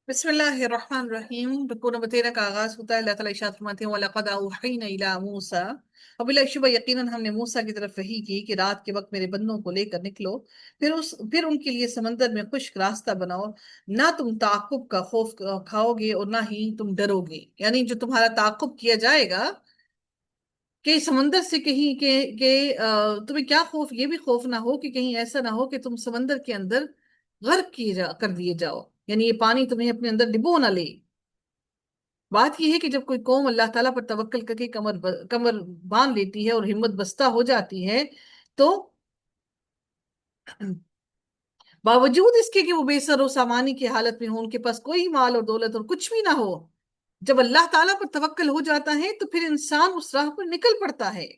بسم اللہ الرحمن الرحیم۔ رکوع نمبر 13 کا آغاز ہوتا ہے۔ اللہ تعالیٰ ارشاد فرماتے ہیں وَلَقَدْ أَوْحَيْنَا إِلَىٰ مُوسَىٰ، اور بلا شبہ یقیناً ہم نے موسیٰ کی طرف وحی کی کہ رات کے وقت میرے بندوں کو لے کر نکلو، پھر ان کے لیے سمندر میں خشک راستہ بناؤ، نہ تم تعاقب کا خوف کھاؤ گے اور نہ ہی تم ڈرو گے۔ یعنی جو تمہارا تعاقب کیا جائے گا کہ سمندر سے کہیں تمہیں کیا خوف، یہ بھی خوف نہ ہو کہ کہیں ایسا نہ ہو کہ تم سمندر کے اندر غرق کر دیے جاؤ، یعنی یہ پانی تمہیں اپنے اندر ڈبو نہ لے۔ بات یہ ہے کہ جب کوئی قوم اللہ تعالیٰ پر توکل کر کے کمر باندھ لیتی ہے اور ہمت بستہ ہو جاتی ہے، تو باوجود اس کے کہ وہ بے سر و سامانی کی حالت میں ہو، ان کے پاس کوئی مال اور دولت اور کچھ بھی نہ ہو، جب اللہ تعالیٰ پر توکل ہو جاتا ہے تو پھر انسان اس راہ پر نکل پڑتا ہے۔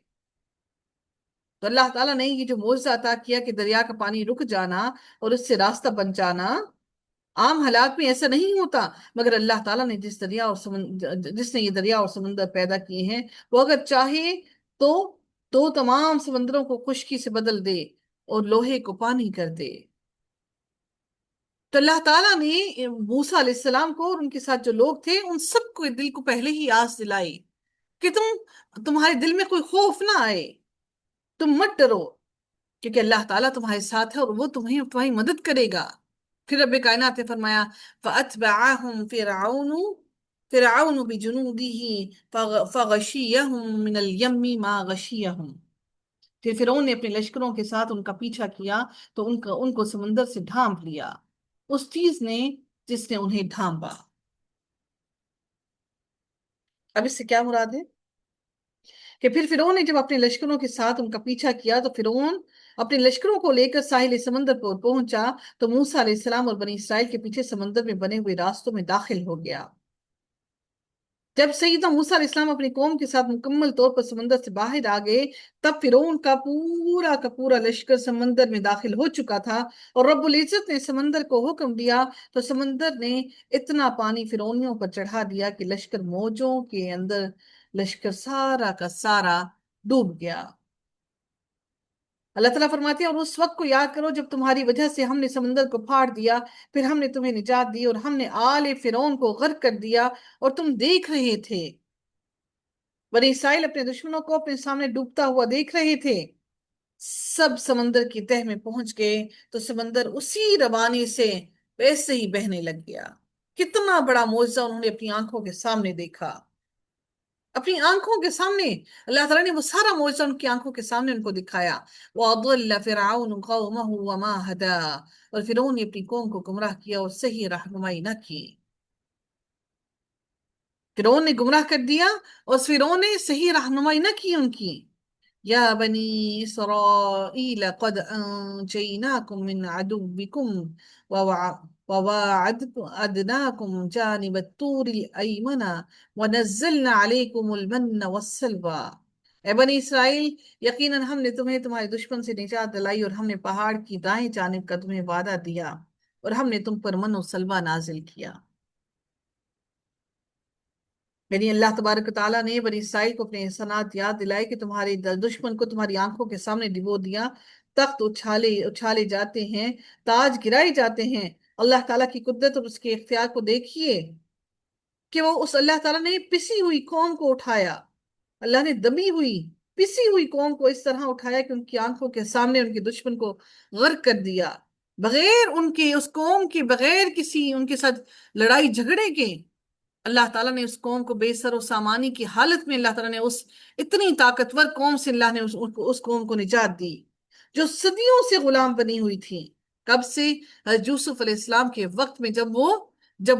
تو اللہ تعالیٰ نے یہ جو معجزہ عطا کیا کہ دریا کا پانی رک جانا اور اس سے راستہ بن جانا، عام حالات میں ایسا نہیں ہوتا، مگر اللہ تعالیٰ نے جس نے یہ دریا اور سمندر پیدا کیے ہیں، وہ اگر چاہے تو تمام سمندروں کو خشکی سے بدل دے اور لوہے کو پانی کر دے۔ تو اللہ تعالیٰ نے موسیٰ علیہ السلام کو اور ان کے ساتھ جو لوگ تھے ان سب کو دل کو پہلے ہی آس دلائی کہ تمہارے دل میں کوئی خوف نہ آئے، تم مت ڈرو، کیونکہ اللہ تعالیٰ تمہارے ساتھ ہے اور وہ تمہاری مدد کرے گا۔ پھر رب کائنات نے فرمایا فَأَتْبَعَهُمْ فِرْعَوْنُ بِجُنُودِهِ فَغَشِيَهُمْ مِنَ الْيَمِّ مَا غَشِيَهُمْ۔ پھر فرعون نے اپنے لشکروں کے ساتھ ان کا پیچھا کیا تو ان کو سمندر سے ڈھانپ لیا اس چیز نے جس نے انہیں ڈھانپا۔ اب اس سے کیا مراد ہے کہ پھر فرعون نے جب اپنے لشکروں کے ساتھ ان کا پیچھا کیا تو فرعون اپنے لشکروں کو لے کر ساحل سمندر پر پہنچا تو موسیٰ علیہ السلام اور بنی اسرائیل کے پیچھے سمندر میں بنے ہوئے راستوں میں داخل ہو گیا۔ جب سیدنا موسیٰ علیہ السلام اپنی قوم کے ساتھ مکمل طور پر سمندر سے باہر آ گئے، تب فرعون کا پورا لشکر سمندر میں داخل ہو چکا تھا، اور رب العزت نے سمندر کو حکم دیا تو سمندر نے اتنا پانی فرعونیوں پر چڑھا دیا کہ لشکر موجوں کے اندر لشکر سارا کا سارا ڈوب گیا۔ اللہ تعالیٰ فرماتے ہیں اور اس وقت کو یاد کرو جب تمہاری وجہ سے ہم نے سمندر کو پھاڑ دیا، پھر ہم نے تمہیں نجات دی اور ہم نے آل فرعون کو غرق کر دیا اور تم دیکھ رہے تھے۔ بنی اسرائیل اپنے دشمنوں کو اپنے سامنے ڈوبتا ہوا دیکھ رہے تھے۔ سب سمندر کی تہ میں پہنچ گئے تو سمندر اسی روانی سے ویسے ہی بہنے لگ گیا۔ کتنا بڑا معجزہ انہوں نے اپنی آنکھوں کے سامنے دیکھا، اپنی آنکھوں کے سامنے اللہ تعالیٰ نے وہ سارا معجزہ ان کی آنکھوں کے سامنے ان کو دکھایا۔ وَأَضَلَّ فِرْعَوْنُ قَوْمَهُ وَمَا هَدَىٰ، اور فرعون نے اپنی قوم کو گمراہ کیا اور صحیح رہنمائی نہ کی۔ فرعون نے گمراہ کر دیا اور فرعون نے صحیح رہنمائی نہ کی ان کی۔ یا بنی اسرائیل قد انجیناکم من عدوکم وواعدناکم جانب الطور الایمن ونزلنا علیکم المن والسلوى۔ اے بنی اسرائیل، یقیناً ہم نے تمہیں تمہارے دشمن سے نجات دلائی اور ہم نے پہاڑ کی دائیں جانب کا تمہیں وعدہ دیا اور ہم نے تم پر من و سلوہ نازل کیا۔ یعنی اللہ تبارک و تعالیٰ نے بنی اسرائیل کو اپنے احسانات یاد دلائے کہ تمہارے دشمن کو تمہاری آنکھوں کے سامنے ڈبو دیا، تخت اچھالے جاتے ہیں، تاج گرائے جاتے ہیں۔ اللہ تعالیٰ کی قدرت اور اس کے اختیار کو دیکھیے کہ وہ اس اللہ تعالیٰ نے پسی ہوئی قوم کو اٹھایا، اللہ نے دبی ہوئی پسی ہوئی قوم کو اس طرح اٹھایا کہ ان کی آنکھوں کے سامنے ان کے دشمن کو غرق کر دیا، بغیر ان کے اس قوم کے، بغیر کسی ان کے ساتھ لڑائی جھگڑے کے۔ اللہ تعالیٰ نے اس قوم کو بے سر و سامانی کی حالت میں اللہ تعالیٰ نے اس اتنی طاقتور قوم سے اللہ نے اس قوم کو نجات دی جو صدیوں سے غلام بنی ہوئی تھی۔ کب سے؟ حضرت یوسف علیہ السلام کے وقت میں، جب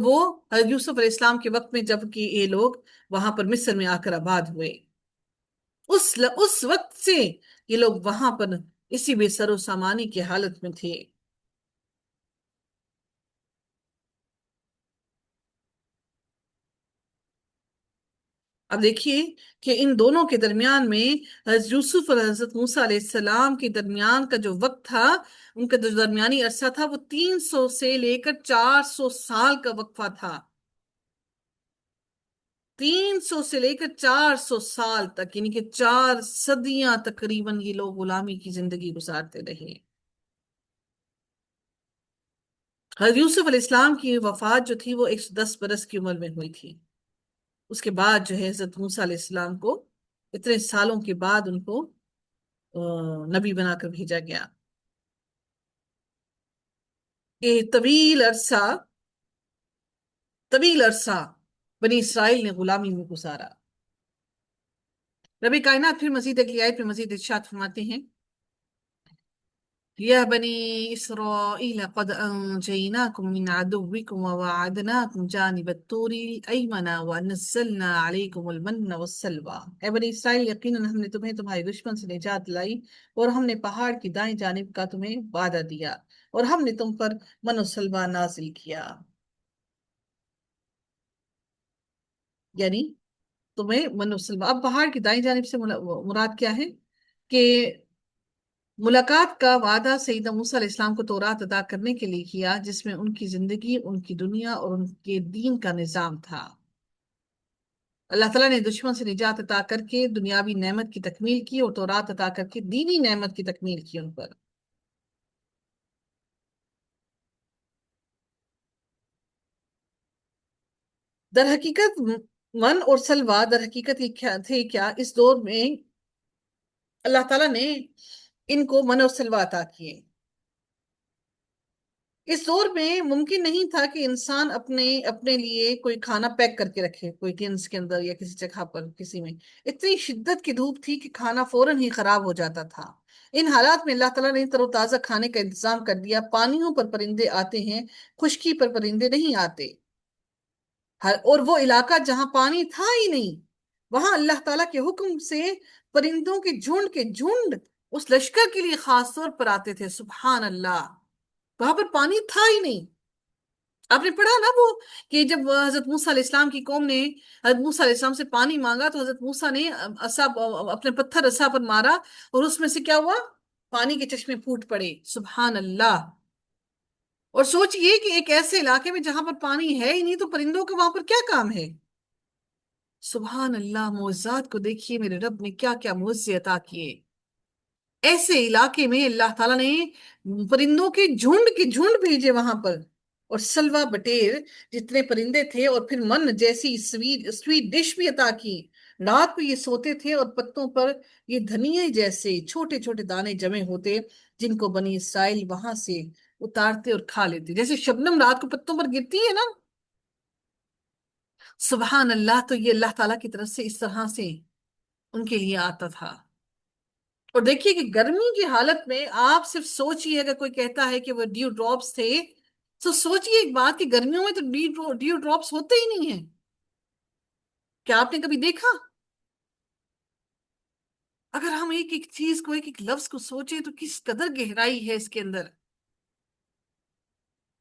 وہ حضرت یوسف علیہ السلام کے وقت میں جب کہ یہ لوگ وہاں پر مصر میں آ کر آباد ہوئے، اس وقت سے یہ لوگ وہاں پر اسی بے سر و سامانی کی حالت میں تھے۔ اب دیکھیے کہ ان دونوں کے درمیان میں حضرت یوسف اور حضرت موسیٰ علیہ السلام کے درمیان کا جو وقت تھا، ان کا جو درمیانی عرصہ تھا، وہ 300 سے لے کر 400 سال کا وقفہ تھا۔ 300 سے لے کر 400 سال تک، یعنی کہ 4 صدیاں تقریباً یہ لوگ غلامی کی زندگی گزارتے رہے۔ حضرت یوسف علیہ السلام کی وفات جو تھی وہ 110 برس کی عمر میں ہوئی تھی. اس کے بعد جو ہے حضرت موسیٰ علیہ السلام کو اتنے سالوں کے بعد ان کو نبی بنا کر بھیجا گیا. کہ طویل عرصہ بنی اسرائیل نے غلامی میں گزارا. ربی کائنات پھر مزید اگلی آیت میں مزید ارشاد فرماتے ہیں: يا بني إسرائيل قد أنجيناكم من عدوكم وواعدناكم جانب الطور الأيمن ونزلنا عليكم المن والسلوى. اے بنی اسرائیل، یقیناً ہم نے تمہیں تمہارے دشمن سے نجات دلائی اور ہم نے پہاڑ کی دائیں جانب کا تمہیں وعدہ دیا اور ہم نے تم پر من و سلوہ نازل کیا. یعنی تمہیں من و سلوہ. اب پہاڑ کی دائیں جانب سے مراد کیا ہے؟ کہ ملاقات کا وعدہ سیدنا موسیٰ علیہ السلام کو تورات ادا کرنے کے لیے کیا، جس میں ان کی زندگی، ان کی دنیا اور ان کے دین کا نظام تھا. اللہ تعالیٰ نے دشمن سے نجات عطا کر کے دنیاوی نعمت کی تکمیل کی اور تورات عطا کر کے دینی نعمت کی تکمیل کی ان پر. در حقیقت من اور سلوہ در حقیقت یہ کیا تھے؟ کیا اس دور میں اللہ تعالیٰ نے ان کو من اور سلوہ عطا کیے. اس دور میں ممکن نہیں تھا کہ انسان اپنے اپنے لیے کوئی کھانا پیک کر کے رکھے، کوئی ٹینس کے اندر یا کسی جگہ پر کسی میں. اتنی شدت کی دھوپ تھی کہ کھانا فوراً ہی خراب ہو جاتا تھا. ان حالات میں اللہ تعالیٰ نے تر و تازہ کھانے کا انتظام کر دیا. پانیوں پر پرندے آتے ہیں، خشکی پر پرندے نہیں آتے. اور وہ علاقہ جہاں پانی تھا ہی نہیں، وہاں اللہ تعالیٰ کے حکم سے پرندوں کے جھنڈ اس لشکر کے لیے خاص طور پر آتے تھے. سبحان اللہ. وہاں پر پانی تھا ہی نہیں. آپ نے پڑھا نا وہ کہ جب حضرت موسیٰ علیہ السلام کی قوم نے حضرت موسیٰ علیہ السلام سے پانی مانگا تو حضرت موسیٰ نے اپنے پتھر عصا پر مارا اور اس میں سے کیا ہوا؟ پانی کے چشمے پھوٹ پڑے. سبحان اللہ. اور سوچئے کہ ایک ایسے علاقے میں جہاں پر پانی ہے ہی نہیں تو پرندوں کا وہاں پر کیا کام ہے؟ سبحان اللہ. معجزات کو دیکھیے، میرے رب نے کیا کیا معجزے عطا کیے. ایسے علاقے میں اللہ تعالیٰ نے پرندوں کے جھنڈ بھیجے وہاں پر، اور سلوہ بٹیر جتنے پرندے تھے، اور پھر من جیسی سویٹ ڈش بھی عطا کی. رات کو یہ سوتے تھے اور پتوں پر یہ دھنیے جیسے چھوٹے چھوٹے دانے جمے ہوتے، جن کو بنی اسرائیل وہاں سے اتارتے اور کھا لیتے، جیسے شبنم رات کو پتوں پر گرتی ہے نا. سبحان اللہ. تو یہ اللہ تعالیٰ کی طرف سے اس طرح سے ان کے لیے آتا تھا. اور دیکھیے کہ گرمی کی حالت میں آپ صرف سوچئے، اگر کوئی کہتا ہے کہ وہ ڈیو ڈراپس تھے، تو سوچئے ایک بات کہ گرمیوں میں تو ڈیو ڈراپس ہوتے ہی نہیں ہیں. کیا آپ نے کبھی دیکھا؟ اگر ہم ایک ایک چیز کو، ایک ایک لفظ کو سوچیں تو کس قدر گہرائی ہے اس کے اندر.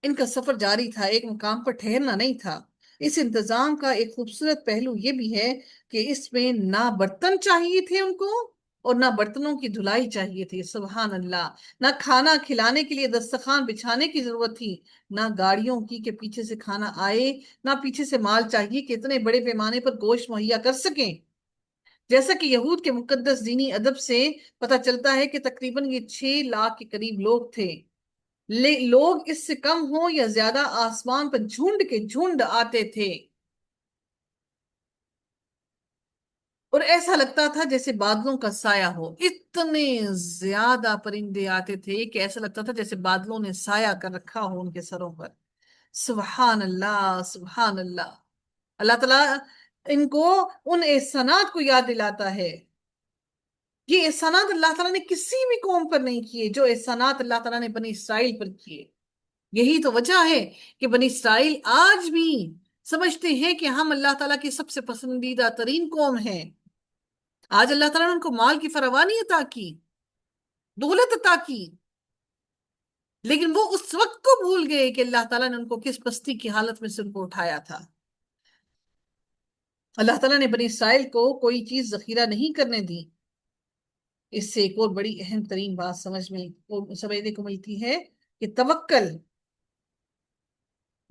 ان کا سفر جاری تھا، ایک مقام پر ٹھہرنا نہیں تھا. اس انتظام کا ایک خوبصورت پہلو یہ بھی ہے کہ اس میں نہ برتن چاہیے تھے ان کو، اور نہ برتنوں کی دھلائی چاہیے تھی. سبحان اللہ. نہ کھانا کھلانے کے لیے دسترخوان بچھانے کی ضرورت تھی، نہ گاڑیوں کی کہ پیچھے سے کھانا آئے، نہ پیچھے سے مال چاہیے کہ اتنے بڑے پیمانے پر گوشت مہیا کر سکیں. جیسا کہ یہود کے مقدس دینی ادب سے پتہ چلتا ہے کہ تقریباً یہ 6 لاکھ کے قریب لوگ تھے. لوگ اس سے کم ہو یا زیادہ آسمان پر جھنڈ کے جھنڈ آتے تھے، اور ایسا لگتا تھا جیسے بادلوں کا سایہ ہو. اتنے زیادہ پرندے آتے تھے کہ ایسا لگتا تھا جیسے بادلوں نے سایہ کر رکھا ہو ان کے سروں پر. سبحان اللہ. سبحان اللہ. اللہ تعالیٰ ان کو ان احسانات کو یاد دلاتا ہے. یہ احسانات اللہ تعالیٰ نے کسی بھی قوم پر نہیں کیے جو احسانات اللہ تعالیٰ نے بنی اسرائیل پر کیے. یہی تو وجہ ہے کہ بنی اسرائیل آج بھی سمجھتے ہیں کہ ہم اللہ تعالیٰ کی سب سے پسندیدہ ترین قوم ہیں. آج اللہ تعالیٰ نے ان کو مال کی فراوانی عطا کی، دولت عطا کی، لیکن وہ اس وقت کو بھول گئے کہ اللہ تعالیٰ نے ان کو کس پستی کی حالت میں سے ان کو اٹھایا تھا. اللہ تعالیٰ نے بنی اسرائیل کو کوئی چیز ذخیرہ نہیں کرنے دی. اس سے ایک اور بڑی اہم ترین بات سمجھنے کو ملتی ہے کہ توکل.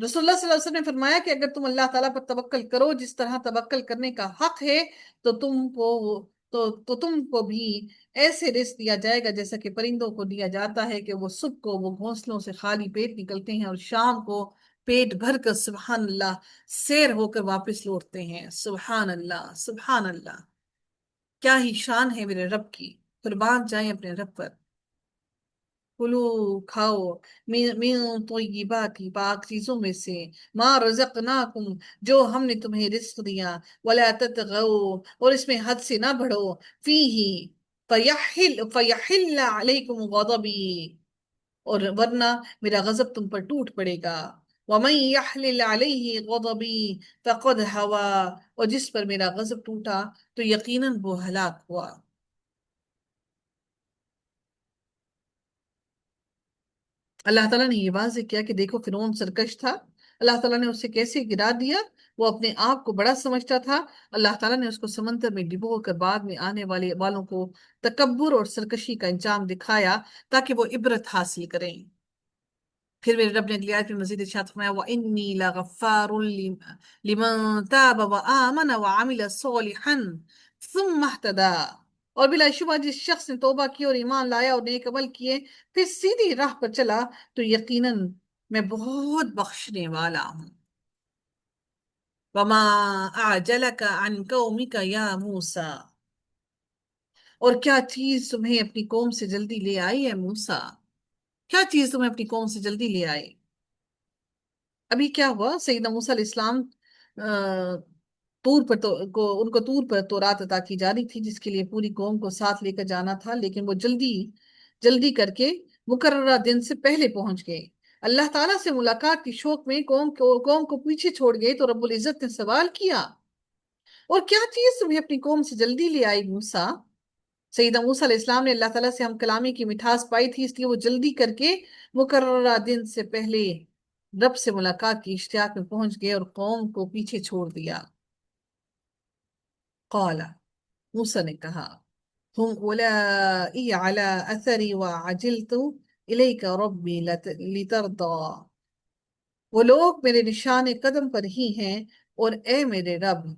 رسول اللہ صلی اللہ علیہ وسلم نے فرمایا کہ اگر تم اللہ تعالیٰ پر توکل کرو جس طرح توکل کرنے کا حق ہے، تو تم کو تو تم کو بھی ایسے رزق دیا جائے گا جیسا کہ پرندوں کو دیا جاتا ہے کہ وہ صبح کو وہ گھونسلوں سے خالی پیٹ نکلتے ہیں اور شام کو پیٹ بھر کر سبحان اللہ سیر ہو کر واپس لوٹتے ہیں۔ سبحان اللہ، سبحان اللہ، کیا ہی شان ہے میرے رب کی، قربان جائیں اپنے رب پر۔ کلو، کھاؤ، من طیبات، پاک چیزوں میں سے، ما رزقناکم، جو ہم نے تمہیں رزق دیا، ولا تطغوا، اور اس میں حد سے نہ بڑھو، فیہ، فیحل علیکم غضبی، اور ورنہ میرا غضب تم پر ٹوٹ پڑے گا۔ ومن یحلل علیہ غضبی فقد ہوا، اور جس پر میرا غضب ٹوٹا تو یقیناً وہ ہلاک ہوا۔ اللہ تعالیٰ نے یہ واضح کیا کہ دیکھو فرعون سرکش تھا، اللہ تعالیٰ نے اسے کیسے گرا دیا، وہ اپنے آپ کو بڑا سمجھتا تھا، اللہ تعالیٰ نے اس کو سمندر میں ڈبو کر بعد میں آنے والے والوں کو تکبر اور سرکشی کا انجام دکھایا تاکہ وہ عبرت حاصل کریں۔ پھر میرے رب نے اگلی آیت میں مزید ارشاد فرمایا وَإِنِّي لَغَفَّارٌ لِمَن تَابَ وَآمَنَ وَعَمِلَ صَالِحًا ثُمَّ اهْتَدَىٰ، اور بلا شبہ جس شخص نے توبہ کی اور ایمان لایا اور نیک عمل کیے پھر سیدھی راہ پر چلا تو یقیناً میں بہت بخشنے والا ہوں۔ وَمَا أَعْجَلَكَ عَنْ قَوْمِكَ يَا مُوسَىٰ، اور کیا چیز تمہیں اپنی قوم سے جلدی لے آئی ہے موسیٰ، کیا چیز تمہیں اپنی قوم سے جلدی لے آئی؟ ابھی کیا ہوا، سیدنا موسیٰ علیہ السلام طور پر ان کو طور پر تورات عطا کی جانی تھی جس کے لیے پوری قوم کو ساتھ لے کر جانا تھا، لیکن وہ جلدی جلدی کر کے مقررہ دن سے پہلے پہنچ گئے۔ اللہ تعالیٰ سے ملاقات کی شوق میں قوم کو پیچھے چھوڑ گئے تو رب العزت نے سوال کیا اور کیا چیز تمہیں اپنی قوم سے جلدی لے آئی موسیٰ؟ سیدنا موسیٰ علیہ السلام نے اللہ تعالیٰ سے ہم کلامی کی مٹھاس پائی تھی، اس لیے وہ جلدی کر کے مقررہ دن سے پہلے رب سے ملاقات کی اشتیاق میں پہنچ گئے اور قوم کو پیچھے چھوڑ دیا۔ قال، موسیٰ نے کہا، ہم اولائی علی اثری وعجلت الیک ربی لترضا، وہ لوگ میرے نشان قدم پر ہی ہیں اور اے میرے رب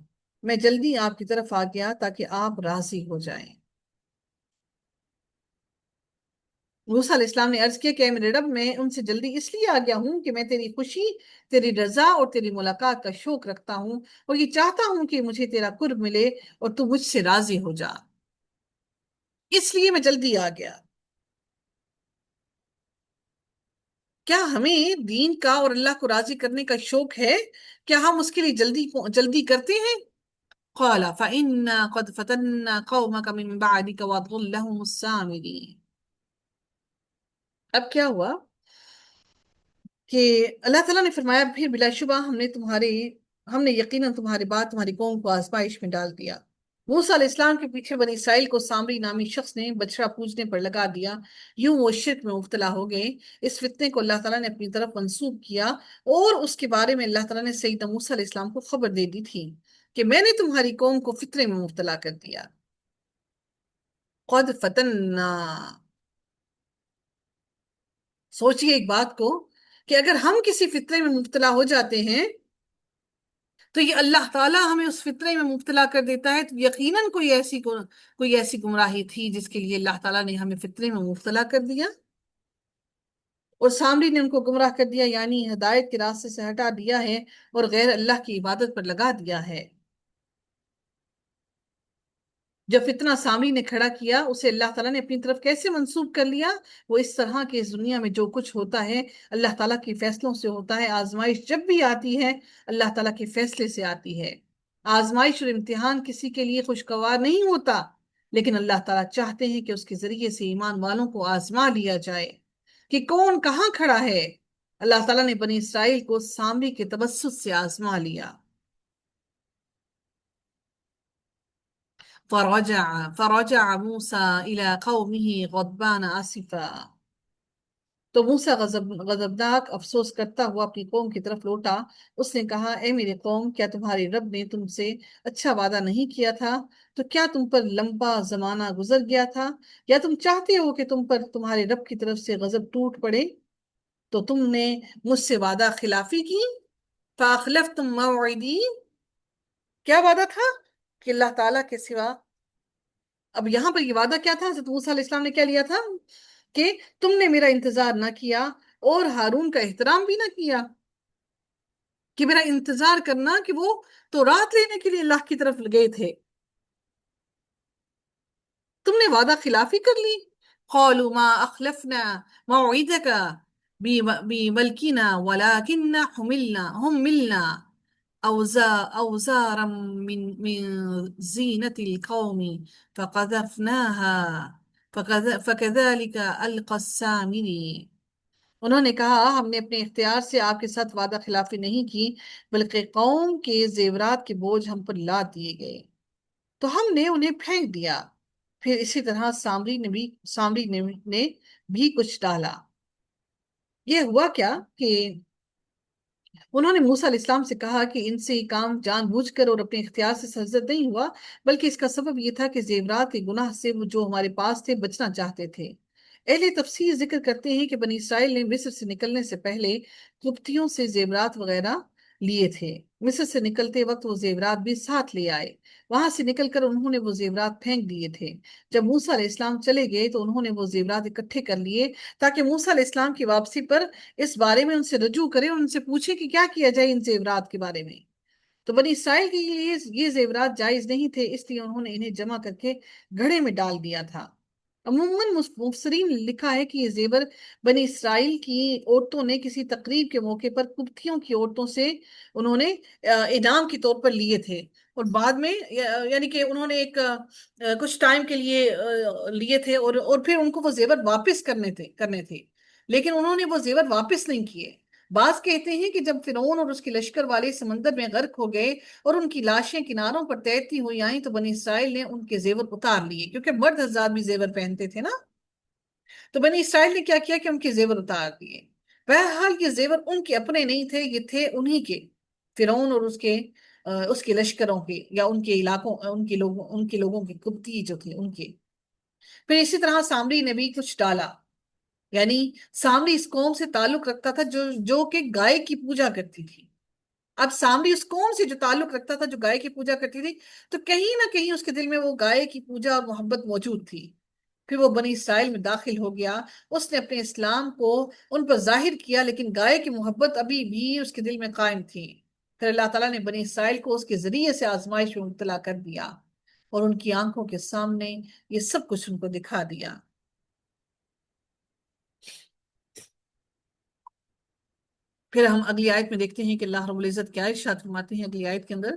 میں جلدی آپ کی طرف آ گیا تاکہ آپ راضی ہو جائیں۔ موسیٰ علیہ السلام نے عرض کیا کہ اے میرے رب میں ان سے جلدی اس لیے آ گیا ہوں کہ میں تیری خوشی، تیری رضا اور تیری ملاقات کا شوق رکھتا ہوں اور یہ چاہتا ہوں کہ مجھے تیرا قرب ملے اور تو مجھ سے راضی ہو جا، اس لیے میں جلدی آ گیا۔ کیا ہمیں دین کا اور اللہ کو راضی کرنے کا شوق ہے؟ کیا ہم اس کے لیے جلدی کرتے ہیں؟ قال فإنا قد فتنا قومك من بعدك وأضلهم السامري، اب کیا ہوا کہ اللہ تعالیٰ نے فرمایا پھر بلا شبہ ہم نے یقیناً تمہارے بعد تمہاری قوم کو آزمائش میں ڈال دیا۔ موسیٰ علیہ السلام کے پیچھے بنی اسرائیل کو سامری نامی شخص نے بچڑا پوجنے پر لگا دیا، یوں وہ شرک میں مبتلا ہو گئے۔ اس فتنے کو اللہ تعالیٰ نے اپنی طرف منسوب کیا اور اس کے بارے میں اللہ تعالیٰ نے سیدنا موسیٰ علیہ السلام کو خبر دے دی تھی کہ میں نے تمہاری قوم کو فتنے میں مبتلا کر دیا۔ قد فتنا، سوچئے ایک بات کو کہ اگر ہم کسی فتنے میں مبتلا ہو جاتے ہیں تو یہ اللہ تعالیٰ ہمیں اس فتنے میں مبتلا کر دیتا ہے، تو یقیناً کوئی ایسی گمراہی تھی جس کے لیے اللہ تعالیٰ نے ہمیں فتنے میں مبتلا کر دیا، اور سامری نے ان کو گمراہ کر دیا، یعنی ہدایت کے راستے سے ہٹا دیا ہے اور غیر اللہ کی عبادت پر لگا دیا ہے۔ جو فتنہ سامری نے کھڑا کیا اسے اللہ تعالیٰ نے اپنی طرف کیسے منسوب کر لیا؟ وہ اس طرح کہ اس دنیا میں جو کچھ ہوتا ہے اللہ تعالیٰ کے فیصلوں سے ہوتا ہے، آزمائش جب بھی آتی ہے اللہ تعالیٰ کے فیصلے سے آتی ہے۔ آزمائش اور امتحان کسی کے لیے خوشگوار نہیں ہوتا، لیکن اللہ تعالیٰ چاہتے ہیں کہ اس کے ذریعے سے ایمان والوں کو آزما لیا جائے کہ کون کہاں کھڑا ہے۔ اللہ تعالیٰ نے بنی اسرائیل کو سامری کے توسط سے آزما لیا۔ فرجع موسى إلى قومه غضبان آسفا، تو موسیٰ غضبناک افسوس کرتا ہوا اپنی قوم کی طرف لوٹا۔ اس نے کہا اے میری قوم، کیا تمہارے رب نے تم سے اچھا وعدہ نہیں کیا تھا؟ تو کیا تم پر لمبا زمانہ گزر گیا تھا؟ یا تم چاہتے ہو کہ تم پر تمہارے رب کی طرف سے غضب ٹوٹ پڑے؟ تو تم نے مجھ سے وعدہ خلافی کی، فَأَخْلَفْتُمْ مَوْعِدِي، کیا وعدہ تھا کہ اللہ تعالیٰ کے سوا اب یہاں پر یہ وعدہ کیا تھا؟ حضرت موسیٰ علیہ السلام نے کیا لیا تھا کہ تم نے میرا انتظار نہ کیا اور ہارون کا احترام بھی نہ کیا، کہ میرا انتظار کرنا کہ وہ تو رات لینے کے لیے اللہ کی طرف گئے تھے، تم نے وعدہ خلافی کر لی۔ قالوا ما اخلفنا موعدك بملكنا ولكننا حملنا اوزارا من زينة القوم فقذفناها فكذلك القى السامري۔ انہوں نے کہا ہم نے اپنے اختیار سے آپ کے ساتھ وعدہ خلافی نہیں کی، بلکہ قوم کے زیورات کے بوجھ ہم پر لاد دیے گئے تو ہم نے انہیں پھینک دیا۔ پھر اسی طرح سامری نے بھی کچھ ڈالا۔ یہ ہوا کیا کہ انہوں نے موسیٰ علیہ السلام سے کہا کہ ان سے یہ کام جان بوجھ کر اور اپنے اختیار سے سرزد نہیں ہوا، بلکہ اس کا سبب یہ تھا کہ زیورات کے گناہ سے وہ جو ہمارے پاس تھے بچنا چاہتے تھے۔ اہل تفسیر ذکر کرتے ہیں کہ بنی اسرائیل نے مصر سے نکلنے سے پہلے قبطیوں سے زیورات وغیرہ لیے تھے۔ مصر سے نکلتے وقت وہ زیورات بھی ساتھ لے آئے، وہاں سے نکل کر انہوں نے وہ زیورات پھینک دیے تھے۔ جب موسیٰ علیہ السلام چلے گئے تو انہوں نے وہ زیورات اکٹھے کر لیے تاکہ موسیٰ علیہ السلام کی واپسی پر اس بارے میں ان سے رجوع کرے اور ان سے پوچھے کہ کیا کیا جائے ان زیورات کے بارے میں۔ تو بنی اسرائیل کے لیے یہ زیورات جائز نہیں تھے، اس لیے انہوں نے انہیں جمع کر کے گھڑے میں ڈال دیا تھا۔ عموماً مفسرین نے لکھا ہے کہ یہ زیور بنی اسرائیل کی عورتوں نے کسی تقریب کے موقع پر قبطیوں کی عورتوں سے انہوں نے انعام کے طور پر لیے تھے، اور بعد میں یعنی کہ انہوں نے ایک کچھ ٹائم کے لیے لیے تھے، اور پھر ان کو وہ زیور واپس کرنے تھے، لیکن انہوں نے وہ زیور واپس نہیں کیے۔ بعض کہتے ہیں کہ جب فرعون اور اس کے لشکر والے سمندر میں غرق ہو گئے اور ان کی لاشیں کناروں پر تیرتی ہوئی آئیں تو بنی اسرائیل نے ان کے زیور اتار لیے، کیونکہ مرد حضرات بھی زیور پہنتے تھے نا، تو بنی اسرائیل نے کیا کیا کہ ان کے زیور اتار دیے۔ بہرحال یہ زیور ان کے اپنے نہیں تھے، یہ تھے انہی کے، فرعون اور اس کے لشکروں کے، یا ان کے علاقوں، ان کے لوگوں کے، قبطی جو تھے ان کے۔ پھر اسی طرح سامری نے بھی کچھ ڈالا، یعنی سامری اس قوم سے تعلق رکھتا تھا جو کہ گائے کی پوجا کرتی تھی۔ اب سامری اس قوم سے جو تعلق رکھتا تھا جو گائے کی پوجا کرتی تھی، تو کہیں نہ کہیں اس کے دل میں وہ گائے کی پوجا اور محبت موجود تھی۔ پھر وہ بنی اسرائیل میں داخل ہو گیا، اس نے اپنے اسلام کو ان پر ظاہر کیا، لیکن گائے کی محبت ابھی بھی اس کے دل میں قائم تھی۔ پھر اللہ تعالیٰ نے بنی اسرائیل کو اس کے ذریعے سے آزمائش میں مبتلا کر دیا، اور ان کی آنکھوں کے سامنے یہ سب کچھ ان کو دکھا دیا۔ پھر ہم اگلی آیت میں دیکھتے ہیں کہ اللہ رب العزت کیا ارشاد فرماتے ہیں اگلی آیت کے اندر۔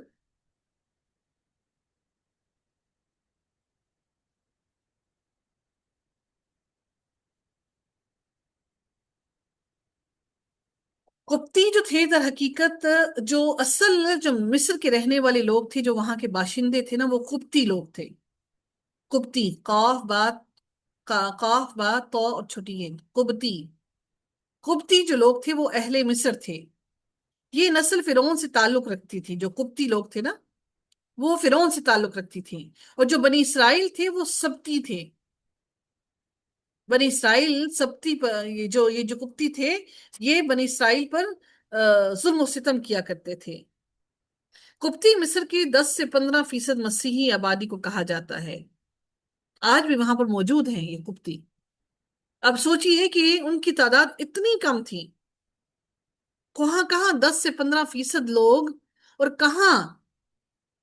قبطی جو تھے در حقیقت، جو مصر کے رہنے والے لوگ تھے، جو وہاں کے باشندے تھے نا، وہ قبطی لوگ تھے۔ قبطی، قاف بات تو اور چھوٹی ہے، قبطی۔ قبطی جو لوگ تھے وہ اہل مصر تھے، یہ نسل فرعون سے تعلق رکھتی تھی۔ جو قبطی لوگ تھے نا وہ فرعون سے تعلق رکھتی تھی، اور جو بنی اسرائیل تھے وہ سبتی تھے۔ بنی اسرائیل سبتی پر، یہ جو قبطی تھے یہ بنی اسرائیل پر ظلم و ستم کیا کرتے تھے۔ قبطی مصر کی 10 سے 15% مسیحی آبادی کو کہا جاتا ہے، آج بھی وہاں پر موجود ہیں یہ قبطی۔ اب سوچئے کہ ان کی تعداد اتنی کم تھی، کہاں کہاں 10 سے 15% لوگ، اور کہاں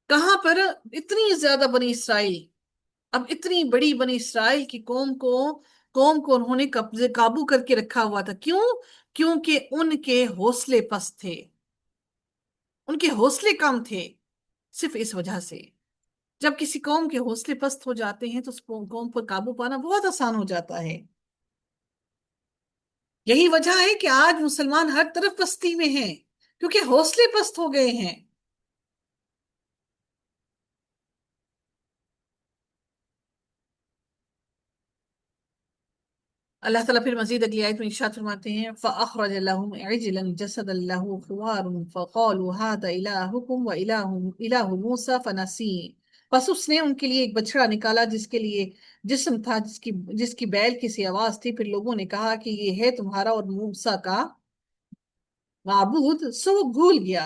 کہاں پر اتنی زیادہ بنی اسرائیل۔ اب اتنی بڑی بنی اسرائیل کی قوم کو انہوں نے قابو کر کے رکھا ہوا تھا، کیوں؟ کیونکہ ان کے حوصلے پست تھے، ان کے حوصلے کم تھے، صرف اس وجہ سے۔ جب کسی قوم کے حوصلے پست ہو جاتے ہیں تو اس قوم پر قابو پانا بہت آسان ہو جاتا ہے۔ یہی وجہ ہے کہ آج مسلمان ہر طرف پستی میں ہیں، کیونکہ حوصلے پست ہو گئے ہیں۔ اللہ تعالیٰ پھر مزید اگلی آیت میں ارشاد فرماتے ہیں فَأَخْرَجَ لَهُمْ عِجْلًا جَسَدًا لَهُ خُوَارٌ فَقَالُوا هَذَا إِلَٰهُكُمْ وَإِلَٰهُ مُوسَىٰ فَنَسِيَ۔ پس اس نے ان کے لیے ایک بچڑا نکالا جس کے لیے جسم تھا، جس کی بیل کی سی آواز تھی، پھر لوگوں نے کہا کہ یہ ہے تمہارا اور موسیٰ کا معبود، سو وہ بھول گیا۔